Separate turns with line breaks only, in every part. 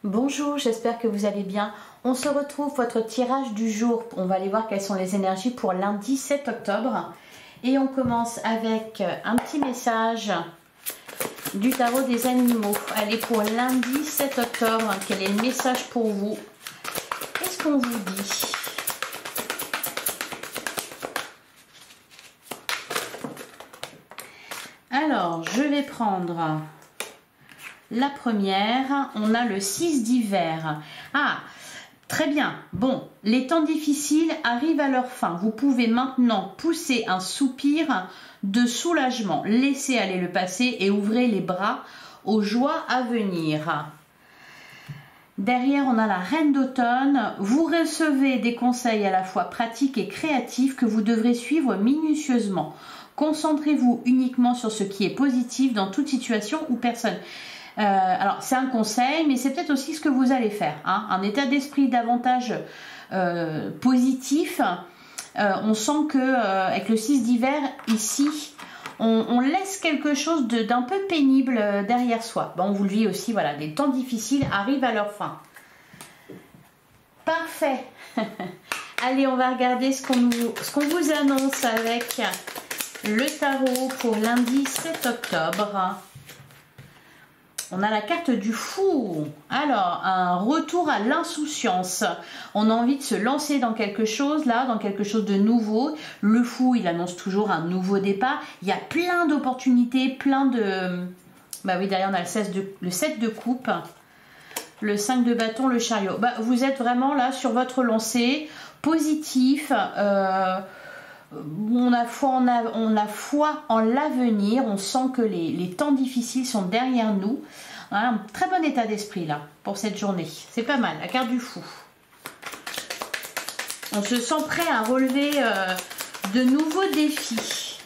Bonjour, j'espère que vous allez bien. On se retrouve votre tirage du jour. On va aller voir quelles sont les énergies pour lundi 7 octobre. Et on commence avec un petit message du tarot des animaux. Allez, pour lundi 7 octobre, quel est le message pour vous? Qu'est-ce qu'on vous dit? Alors, je vais prendre la première. On a le 6 d'hiver. Ah, très bien. Bon, les temps difficiles arrivent à leur fin. Vous pouvez maintenant pousser un soupir de soulagement. Laissez aller le passé et ouvrez les bras aux joies à venir. Derrière, on a la reine d'automne. Vous recevez des conseils à la fois pratiques et créatifs que vous devrez suivre minutieusement. Concentrez-vous uniquement sur ce qui est positif dans toute situation ou personne. Alors, c'est un conseil, mais c'est peut-être aussi ce que vous allez faire. Hein, un état d'esprit davantage positif. On sent que avec le 6 d'hiver, ici, on laisse quelque chose d'un peu pénible derrière soi. Bon, on vous le dit aussi, voilà, les temps difficiles arrivent à leur fin. Parfait. Allez, on va regarder ce qu'on vous annonce avec le tarot pour lundi 7 octobre. On a la carte du fou. Alors, un retour à l'insouciance. On a envie de se lancer dans quelque chose, là, dans quelque chose de nouveau. Le fou, il annonce toujours un nouveau départ. Il y a plein d'opportunités, plein de... Bah oui, derrière, on a le 7 de coupe, le 5 de bâton, le chariot. Bah, vous êtes vraiment là sur votre lancée, positif. On a foi en l'avenir, on sent que les temps difficiles sont derrière nous. Un très bon état d'esprit là pour cette journée, c'est pas mal, la carte du fou. On se sent prêt à relever de nouveaux défis.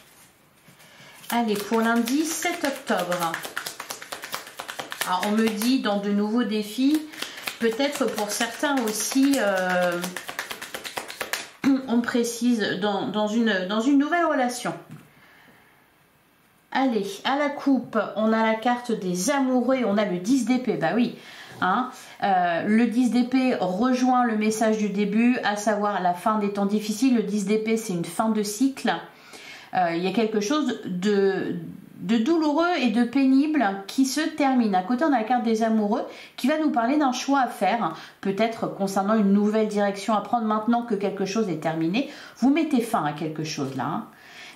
Allez, pour lundi 7 octobre. Alors on me dit dans de nouveaux défis, peut-être pour certains aussi... on précise dans une nouvelle relation. Allez, à la coupe, on a la carte des amoureux et on a le 10 d'épée. Bah oui, hein, le 10 d'épée rejoint le message du début, à savoir la fin des temps difficiles. Le 10 d'épée, c'est une fin de cycle. Il y a quelque chose de douloureux et de pénible qui se termine. À côté, on a la carte des amoureux qui va nous parler d'un choix à faire, peut-être concernant une nouvelle direction à prendre maintenant que quelque chose est terminé. Vous mettez fin à quelque chose là. Hein.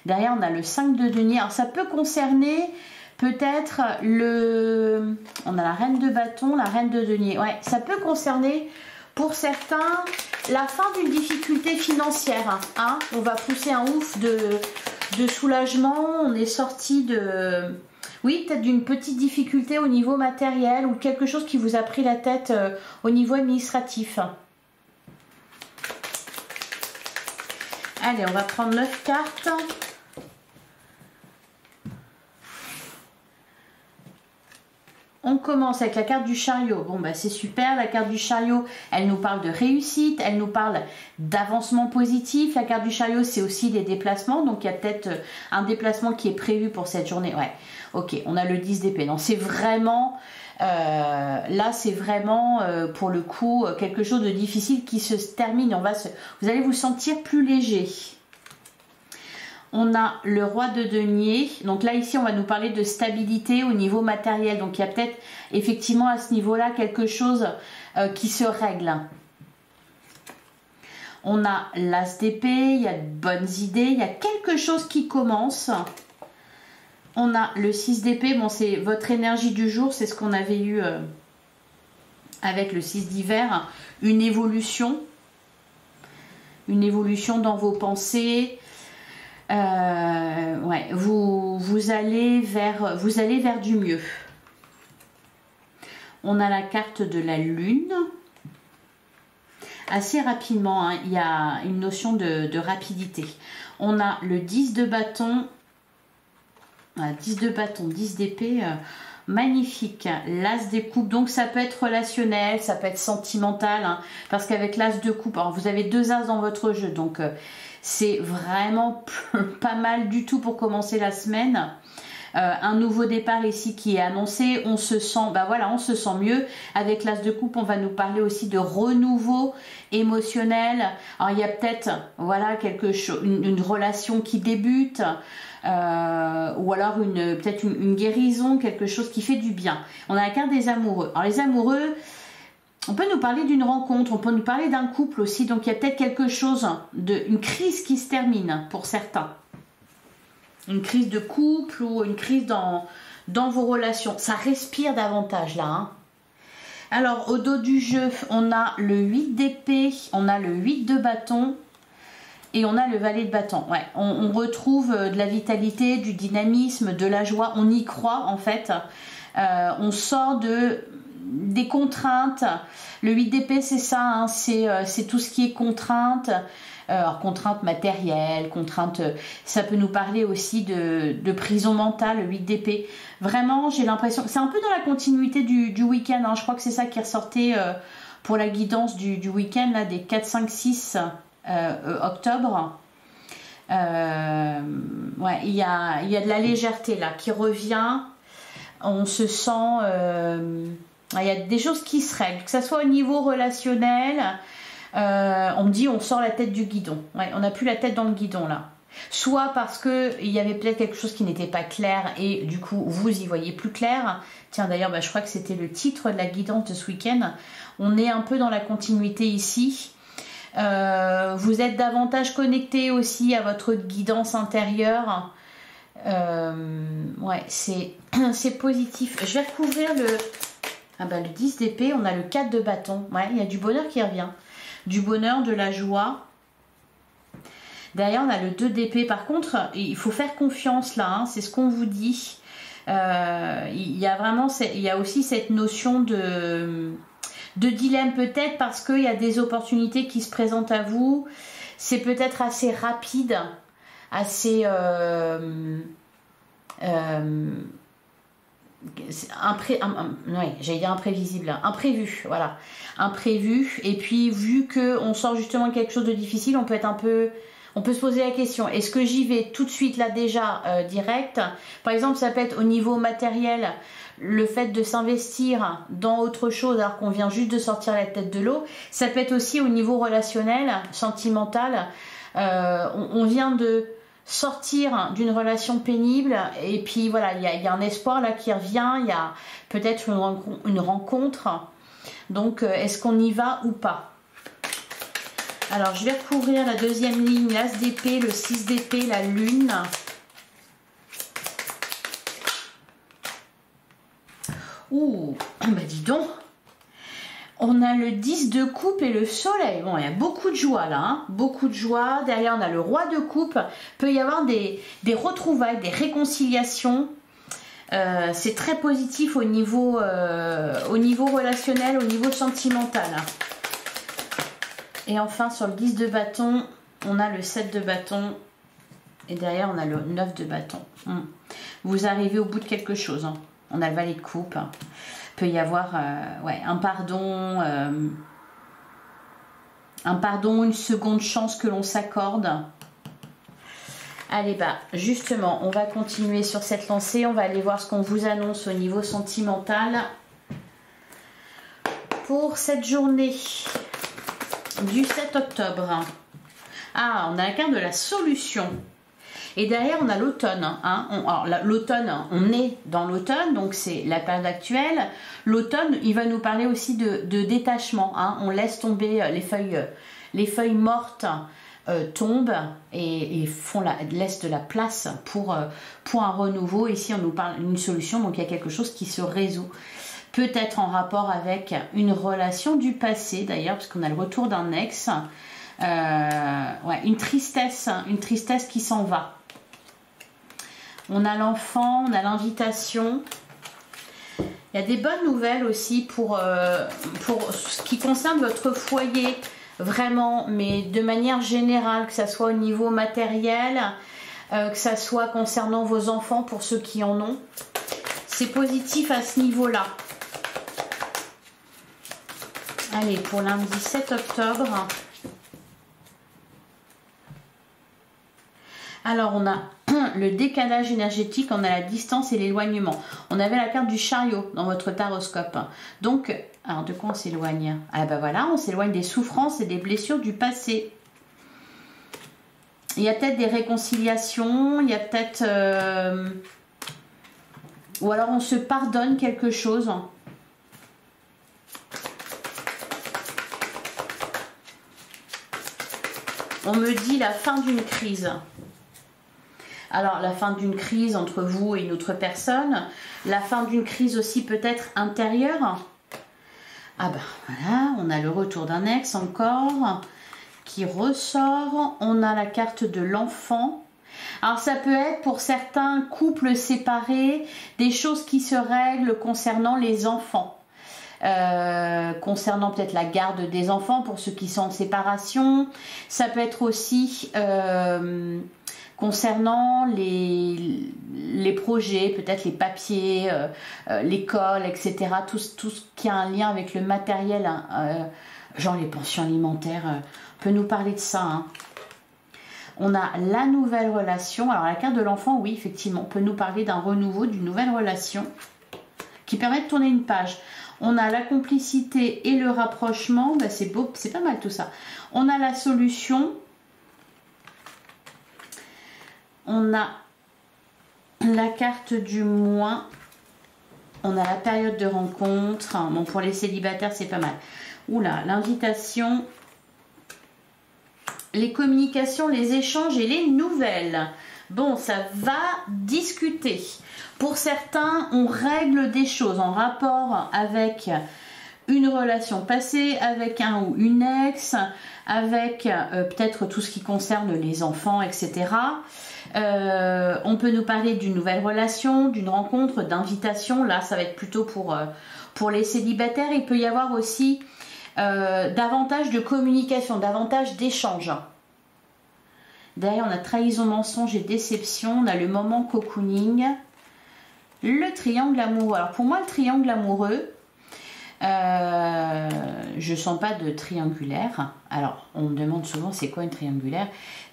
Derrière, on a le 5 de denier. Alors, ça peut concerner peut-être le... On a la reine de bâton, la reine de denier. Ouais, ça peut concerner pour certains la fin d'une difficulté financière. Hein. On va pousser un ouf de soulagement, on est sorti de... Oui, peut-être d'une petite difficulté au niveau matériel ou quelque chose qui vous a pris la tête au niveau administratif. Allez, on va prendre 9 cartes. On commence avec la carte du chariot. Bon, bah c'est super. La carte du chariot, elle nous parle de réussite, elle nous parle d'avancement positif. La carte du chariot, c'est aussi des déplacements. Donc, il y a peut-être un déplacement qui est prévu pour cette journée. Ouais, ok, on a le 10 d'épée. Non, c'est vraiment... là, c'est vraiment, pour le coup, quelque chose de difficile qui se termine. Vous allez vous sentir plus léger. On a le roi de denier. Donc là, ici, on va nous parler de stabilité au niveau matériel. Donc, il y a peut-être effectivement à ce niveau-là quelque chose qui se règle. On a l'as d'épée. Il y a de bonnes idées. Il y a quelque chose qui commence. On a le 6 d'épée. Bon, c'est votre énergie du jour. C'est ce qu'on avait eu avec le 6 d'hiver. Une évolution. Une évolution dans vos pensées. Ouais, vous allez vers du mieux. On a la carte de la lune. Assez rapidement, hein, il y a une notion de rapidité. On a le 10 de bâton. 10 de bâton, 10 d'épée. Magnifique. L'as des coupes. Donc ça peut être relationnel, ça peut être sentimental. Hein, parce qu'avec l'as de coupe, alors vous avez 2 as dans votre jeu. Donc... c'est vraiment pas mal du tout pour commencer la semaine. un nouveau départ ici qui est annoncé. On se sent, bah voilà, on se sent mieux. Avec l'As de coupe, on va nous parler aussi de renouveau émotionnel. Alors il y a peut-être, voilà, quelque chose, une relation qui débute. Ou alors peut-être une guérison, quelque chose qui fait du bien. On a la carte des amoureux. Alors les amoureux, on peut nous parler d'une rencontre, on peut nous parler d'un couple aussi, donc il y a peut-être quelque chose, une crise qui se termine pour certains. Une crise de couple ou une crise dans vos relations. Ça respire davantage là. Hein. Alors au dos du jeu, on a le 8 d'épée, on a le 8 de bâton. Et on a le valet de bâton. Ouais, on retrouve de la vitalité, du dynamisme, de la joie. On y croit en fait. On sort des contraintes. Le 8 d'épée, c'est ça. Hein, c'est tout ce qui est contrainte. Alors, contrainte matérielle, contrainte... ça peut nous parler aussi de prison mentale, le 8 d'épée. Vraiment, j'ai l'impression... C'est un peu dans la continuité du week-end. Hein, je crois que c'est ça qui ressortait pour la guidance du week-end, là, des 4, 5, 6... octobre. Ouais, il y a de la légèreté là qui revient. On se sent il y a des choses qui se règlent, que ce soit au niveau relationnel. On me dit on sort la tête du guidon. Ouais, on n'a plus la tête dans le guidon là. Soit parce que il y avait peut-être quelque chose qui n'était pas clair et du coup vous y voyez plus clair. Tiens d'ailleurs bah, je crois que c'était le titre de la guidance de ce week-end. On est un peu dans la continuité ici. Vous êtes davantage connecté aussi à votre guidance intérieure. Ouais, c'est positif. Je vais recouvrir le 10 d'épée. On a le 4 de bâton. Ouais, il y a du bonheur qui revient. Du bonheur, de la joie. Derrière, on a le 2 d'épée. Par contre, il faut faire confiance là. Hein, c'est ce qu'on vous dit. Il y a aussi cette notion de dilemme peut-être parce qu'il y a des opportunités qui se présentent à vous. C'est peut-être assez rapide, assez j'allais dire imprévisible, imprévu, voilà, imprévu. Et puis vu que on sort justement quelque chose de difficile, on peut se poser la question, est-ce que j'y vais tout de suite là déjà direct? Par exemple, ça peut être au niveau matériel, le fait de s'investir dans autre chose alors qu'on vient juste de sortir la tête de l'eau. Ça peut être aussi au niveau relationnel, sentimental. On vient de sortir d'une relation pénible et puis voilà, il y a un espoir là qui revient, il y a peut-être une rencontre. Donc est-ce qu'on y va ou pas? Alors je vais recouvrir la deuxième ligne, l'As d'épée, le 6 d'épée, la lune. Ouh, bah dis donc, on a le 10 de coupe et le soleil. Bon, il y a beaucoup de joie là, hein, beaucoup de joie. Derrière, on a le roi de coupe. Peut y avoir des retrouvailles, des réconciliations. C'est très positif au niveau relationnel, au niveau sentimental. Et enfin, sur le 10 de bâton, on a le 7 de bâton. Et derrière, on a le 9 de bâton. Vous arrivez au bout de quelque chose, hein. On a le valet de coupe. Peut y avoir un pardon, une seconde chance que l'on s'accorde. Allez, bah justement, on va continuer sur cette lancée. On va aller voir ce qu'on vous annonce au niveau sentimental pour cette journée du 7 octobre. Ah, on a la carte de la solution. Et derrière, on a l'automne. Hein. Alors, l'automne, on est dans l'automne, donc c'est la période actuelle. L'automne, il va nous parler aussi de détachement. Hein. On laisse tomber les feuilles mortes tombent et laissent de la place pour un renouveau. Ici, on nous parle d'une solution, donc il y a quelque chose qui se résout. Peut-être en rapport avec une relation du passé, d'ailleurs, parce qu'on a le retour d'un ex. Une tristesse qui s'en va. On a l'enfant, on a l'invitation. Il y a des bonnes nouvelles aussi pour ce qui concerne votre foyer, vraiment, mais de manière générale, que ça soit au niveau matériel, que ça soit concernant vos enfants pour ceux qui en ont. C'est positif à ce niveau-là. Allez, pour lundi 7 octobre. Alors, on a le décalage énergétique, on a la distance et l'éloignement. On avait la carte du chariot dans votre taroscope. Donc, alors de quoi on s'éloigne? Ah ben voilà, on s'éloigne des souffrances et des blessures du passé. Il y a peut-être des réconciliations, il y a peut-être... ou alors on se pardonne quelque chose. On me dit la fin d'une crise. Alors, la fin d'une crise entre vous et une autre personne. La fin d'une crise aussi peut-être intérieure. Ah ben voilà, on a le retour d'un ex encore qui ressort. On a la carte de l'enfant. Alors, ça peut être pour certains couples séparés des choses qui se règlent concernant les enfants. Concernant peut-être la garde des enfants pour ceux qui sont en séparation. Ça peut être aussi concernant les projets, peut-être les papiers, l'école, etc. Tout ce qui a un lien avec le matériel, genre les pensions alimentaires, on peut nous parler de ça. Hein. On a la nouvelle relation. Alors la carte de l'enfant, oui, effectivement, on peut nous parler d'un renouveau, d'une nouvelle relation qui permet de tourner une page. On a la complicité et le rapprochement. Ben, c'est beau, c'est pas mal tout ça. On a la solution. On a la carte du moins. On a la période de rencontre. Bon, pour les célibataires, c'est pas mal. Oula, l'invitation. Les communications, les échanges et les nouvelles. Bon, ça va discuter. Pour certains, on règle des choses en rapport avec une relation passée, avec un ou une ex, avec peut-être tout ce qui concerne les enfants, etc. On peut nous parler d'une nouvelle relation, d'une rencontre, d'invitation. Là, ça va être plutôt pour les célibataires. Il peut y avoir aussi davantage de communication, davantage d'échanges. Derrière, on a trahison, mensonge et déception. On a le moment cocooning. Le triangle amoureux. Alors pour moi, le triangle amoureux, je sens pas de triangulaire. Alors on me demande souvent c'est quoi une triangulaire.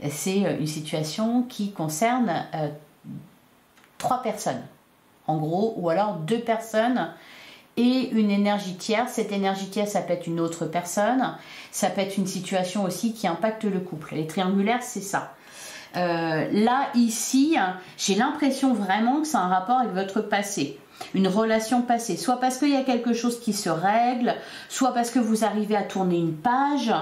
C'est une situation qui concerne 3 personnes, en gros, ou alors 2 personnes et une énergie tierce. Cette énergie tierce, ça peut être une autre personne, ça peut être une situation aussi qui impacte le couple. Les triangulaires, c'est ça. Là, ici, j'ai l'impression vraiment que c'est un rapport avec votre passé, une relation passée, soit parce qu'il y a quelque chose qui se règle, soit parce que vous arrivez à tourner une page,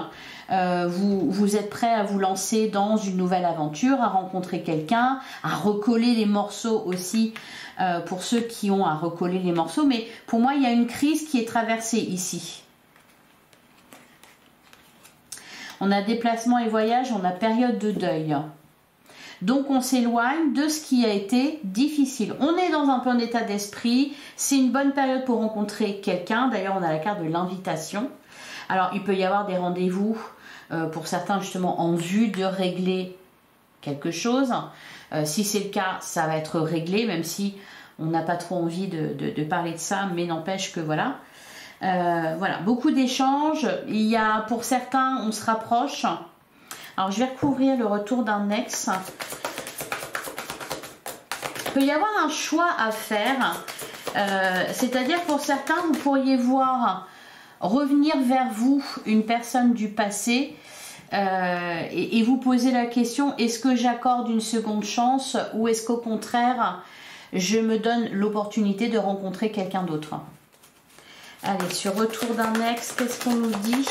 vous êtes prêt à vous lancer dans une nouvelle aventure, à rencontrer quelqu'un, à recoller les morceaux aussi, pour ceux qui ont à recoller les morceaux. Mais pour moi, il y a une crise qui est traversée ici. On a déplacement et voyage, on a période de deuil. Donc on s'éloigne de ce qui a été difficile. On est dans un bon état d'esprit. C'est une bonne période pour rencontrer quelqu'un. D'ailleurs, on a la carte de l'invitation. Alors, il peut y avoir des rendez-vous pour certains justement en vue de régler quelque chose. Si c'est le cas, ça va être réglé, même si on n'a pas trop envie de parler de ça. Mais n'empêche que voilà. Voilà, beaucoup d'échanges. Il y a, pour certains, on se rapproche. Alors, je vais recouvrir le retour d'un ex. Il peut y avoir un choix à faire. C'est-à-dire, pour certains, vous pourriez voir revenir vers vous une personne du passé et vous poser la question, est-ce que j'accorde une seconde chance ou est-ce qu'au contraire, je me donne l'opportunité de rencontrer quelqu'un d'autre? Allez, sur retour d'un ex, qu'est-ce qu'on nous dit ?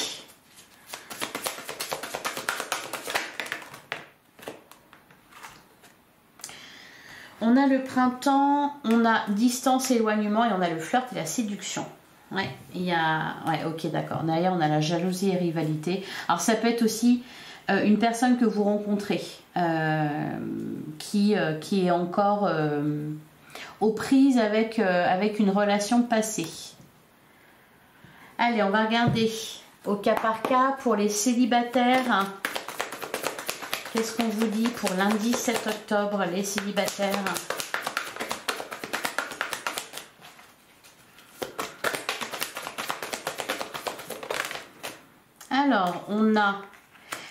On a le printemps, on a distance, éloignement et on a le flirt et la séduction. Ouais, il y a... Ouais, ok, d'accord. Derrière, on a la jalousie et rivalité. Alors, ça peut être aussi une personne que vous rencontrez qui est encore aux prises avec une relation passée. Allez, on va regarder au cas par cas pour les célibataires. Qu'est-ce qu'on vous dit pour lundi 7 octobre, les célibataires? Alors, on a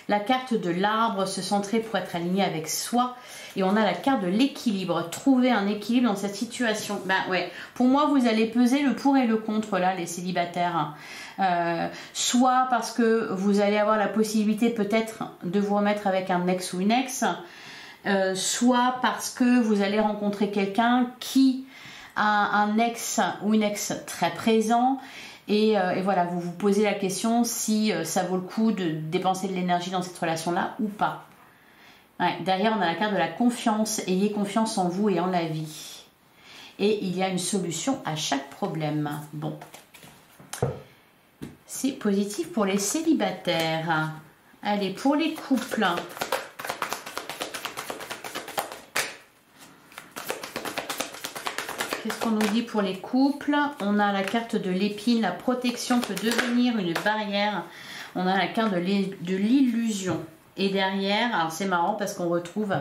la carte de l'arbre, se centrer pour être aligné avec soi. Et on a la carte de l'équilibre, trouver un équilibre dans cette situation. Ben ouais, pour moi, vous allez peser le pour et le contre, là, les célibataires. Soit parce que vous allez avoir la possibilité peut-être de vous remettre avec un ex ou une ex, soit parce que vous allez rencontrer quelqu'un qui a un ex ou une ex très présent. Et voilà, vous vous posez la question si ça vaut le coup de dépenser de l'énergie dans cette relation-là ou pas. Ouais, derrière, on a la carte de la confiance. Ayez confiance en vous et en la vie. Et il y a une solution à chaque problème. Bon. C'est positif pour les célibataires. Allez, pour les couples. Qu'est-ce qu'on nous dit pour les couples? On a la carte de l'épine. La protection peut devenir une barrière. On a la carte de l'illusion. Et derrière, alors c'est marrant parce qu'on retrouve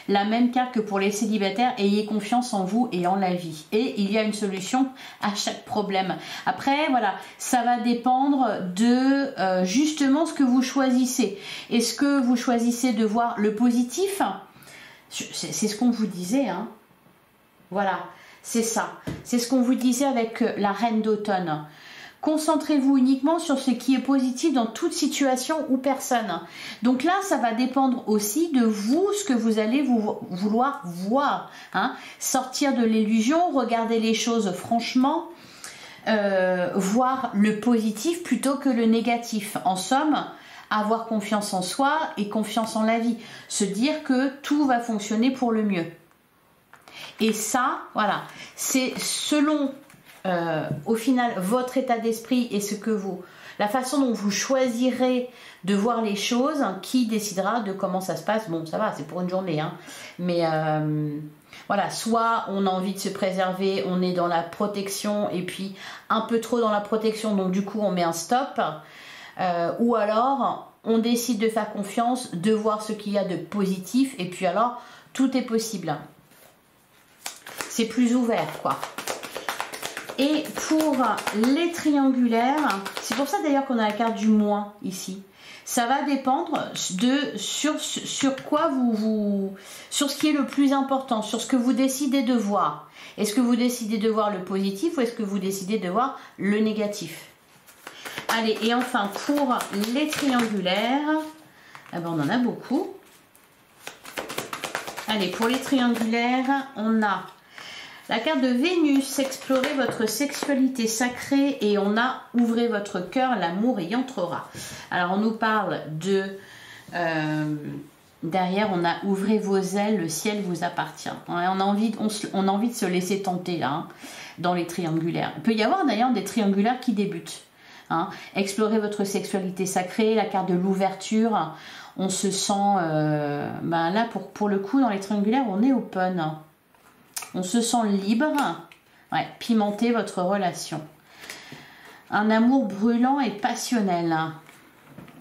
la même carte que pour les célibataires. Ayez confiance en vous et en la vie. Et il y a une solution à chaque problème. Après, voilà, ça va dépendre de justement ce que vous choisissez. Est-ce que vous choisissez de voir le positif? C'est ce qu'on vous disait, hein. Voilà, c'est ça. C'est ce qu'on vous disait avec la reine d'automne. Concentrez-vous uniquement sur ce qui est positif dans toute situation ou personne. Donc là, ça va dépendre aussi de vous, ce que vous allez vouloir voir. Hein. Sortir de l'illusion, regarder les choses franchement, voir le positif plutôt que le négatif. En somme, avoir confiance en soi et confiance en la vie. Se dire que tout va fonctionner pour le mieux. Et ça, voilà, c'est selon... au final, votre état d'esprit et la façon dont vous choisirez de voir les choses qui décidera de comment ça se passe. Bon, ça va, c'est pour une journée, hein. Mais voilà, soit on a envie de se préserver, on est dans la protection et puis un peu trop dans la protection, donc du coup on met un stop. Ou alors on décide de faire confiance, de voir ce qu'il y a de positif et puis alors tout est possible. C'est plus ouvert, quoi. Et pour les triangulaires, c'est pour ça d'ailleurs qu'on a la carte du moins ici. Ça va dépendre sur quoi sur ce qui est le plus important, sur ce que vous décidez de voir. Est-ce que vous décidez de voir le positif ou est-ce que vous décidez de voir le négatif? Allez, et enfin pour les triangulaires, eh ben on en a beaucoup. Allez, pour les triangulaires, on a la carte de Vénus, explorer votre sexualité sacrée et on a ouvrez votre cœur, l'amour y entrera. Alors on nous parle de, derrière on a ouvrez vos ailes, le ciel vous appartient. On a envie de se laisser tenter là, hein, dans les triangulaires. Il peut y avoir d'ailleurs des triangulaires qui débutent. Hein. Explorer votre sexualité sacrée, la carte de l'ouverture, on se sent, ben là pour le coup dans les triangulaires on est open. On se sent libre. Ouais, pimenter votre relation. Un amour brûlant et passionnel.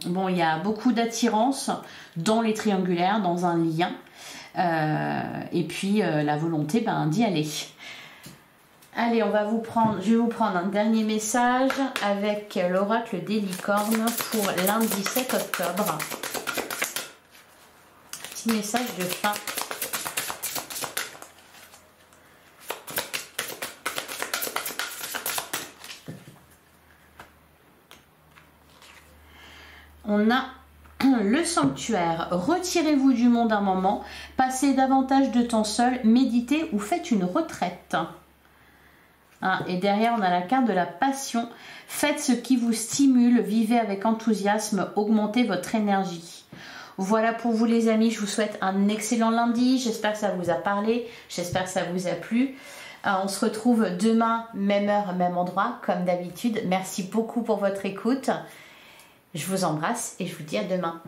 Bon, il y a beaucoup d'attirance dans les triangulaires, dans un lien. Et puis la volonté d'y aller. Allez, je vais vous prendre un dernier message avec l'oracle des licornes pour lundi 7 octobre. Petit message de fin. On a le sanctuaire. Retirez-vous du monde un moment, passez davantage de temps seul, méditez ou faites une retraite. Hein, et derrière, on a la carte de la passion. Faites ce qui vous stimule, vivez avec enthousiasme, augmentez votre énergie. Voilà pour vous les amis, je vous souhaite un excellent lundi. J'espère que ça vous a parlé, j'espère que ça vous a plu. On se retrouve demain, même heure, même endroit, comme d'habitude. Merci beaucoup pour votre écoute. Je vous embrasse et je vous dis à demain.